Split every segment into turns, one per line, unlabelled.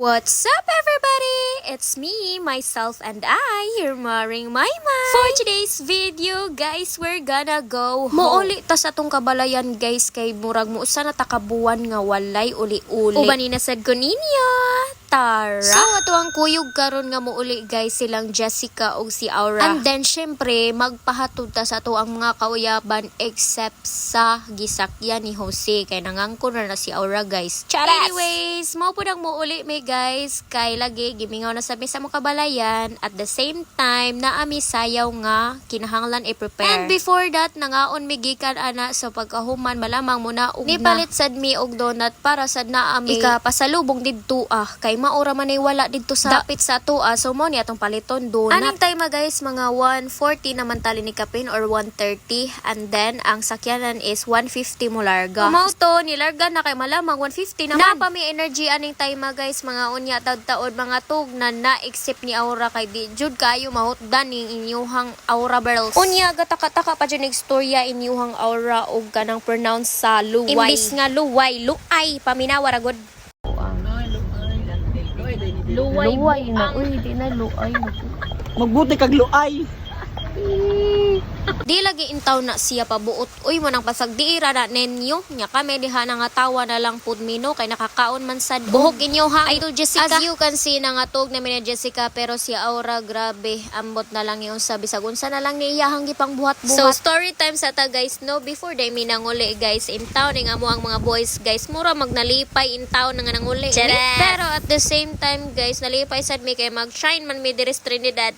What's up, everybody? It's me, myself, and I, your Maring Maymay. For today's video, guys, we're gonna go home. Muuli ta sa tong kabalayan, guys, kay murag mo usa na takabuan nga walay uli-uli. Uban ni nasad ko ninyo. Tara! So, ato ang kuyog karon nga muuli, guys, silang Jessica o si Aura. And then, syempre, magpahatod ta sa ato ang mga kauyaban except sa gisakyan ni Jose. Kay nangangko na si Aura, guys. Charas! Anyways, mao po nang muuli, may guys, kay lagi gimingaw na sabi sa mga kabalayan. At the same time, naami sayaw nga kinahanglan i-prepare. And before that, nangaon migikan ana sa pagkahuman, malamang muna og nipalit sad mi og donut para sad naami ikapasalubong didto kay maura man ay wala didto sa dapit sa ato so mo ni atong paliton donut. Aning time guys, mga 1:40 naman tali ni kapin or 1:30, and then ang sakyanan is 1:50 mo larga. Mao to nilarga na kay malamang 1:50 naman. Napa mi energy aning time guys, mga unya taud-taod mga tugnan na except ni Aura kay di jud kayo mahutdan ning inyuhang Aura Barrels. Unya gataka-taka pa jud istorya inyuhang Aura og kanang pronounce sa luway. Imbis nga luay paminawa ra gud.
Luway na, uy, di na luay na.
Magbuti kag luay.
Di lagi intaw na siya pabuot. Uy mo nang pasagdiira na nenyo. Nya kami diha na nga tawa na lang pud mino kay nakakaon man sad buhok inyo ha. Idol Jessica. As you can see na nga tug na ni Jessica, pero si Aura grabe ambot na lang yung sabi sa unsa na lang ni iyahang gipang buhat-buhat. So story time sa ta guys, no, before day mi nanguli guys in town nga mo ang mga boys guys mura magnalipay in town nga nanguli. Pero at the same time guys, nalipay sad mi kay mag-shine man mi diri sa Trinidad.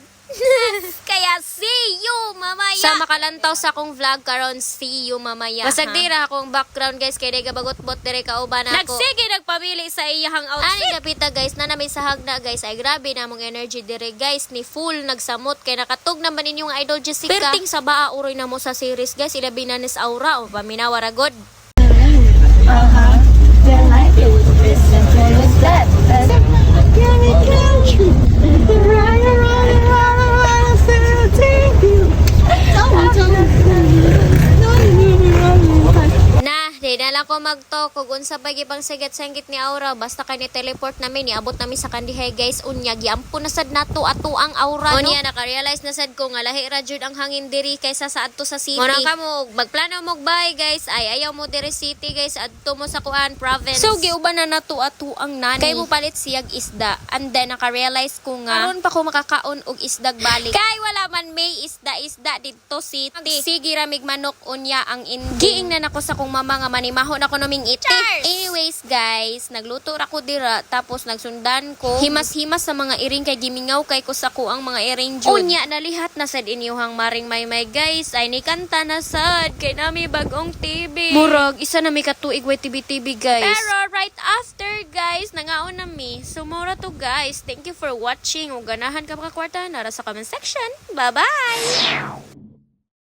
Kaya see you mamaya. Sa makalantaw sa akong vlog karon, see you mamaya. Basag dira akong background guys kay day gabagot-bot dire kauban ako. Nagsige nagpamili sa iyahang outfit. Ani kapita guys na nami sa hagna guys ay grabe na mong energy dire guys ni full nagsamot kay nakatug naman ninyong Idol Jessica. Perting sa baa uroy na mo sa series guys, ilabi na nis Aura o paminawa ra god.
Then I feel this simple as that. Can it catch you?
Di na lang ko magto kung unsa pa gipang sigit-singit ni Aura, basta kay ni teleport namin niabot namin sa kandihay guys. Unya giampo na sad nato ato ang Aura, no? Unya naka-realize na sad ko nga lahi ra jud ang hangin diri kaysa sa adto sa city. Muna ka mo magplano mo bye guys, ay ayaw mo diri city guys, adto mo sa kuan province. So giuban na nato ato ang nani kay mo palit siyag isda, and then naka-realize ko nga karon pa ko makakaon og isdag balik kay wala man may isda didto city. Sige ra mig manok unya ang giing na nako sa kong mama nga manimahon ako naming iti. Anyways guys, nagluto ra ko dira tapos nagsundan ko himas-himas sa mga iring kay gimingaw kay ko sa ko ang mga iring jud. Unya nalihat na sad inyuhang Maring Maymay guys, ay nikanta na sad kay nami bagong TV. Murag isa na mi katuig way TV guys. Pero right after guys, nangaon na mi. So mura to guys. Thank you for watching. Ug ganahan ka makakwarta nara sa comment section. Bye-bye.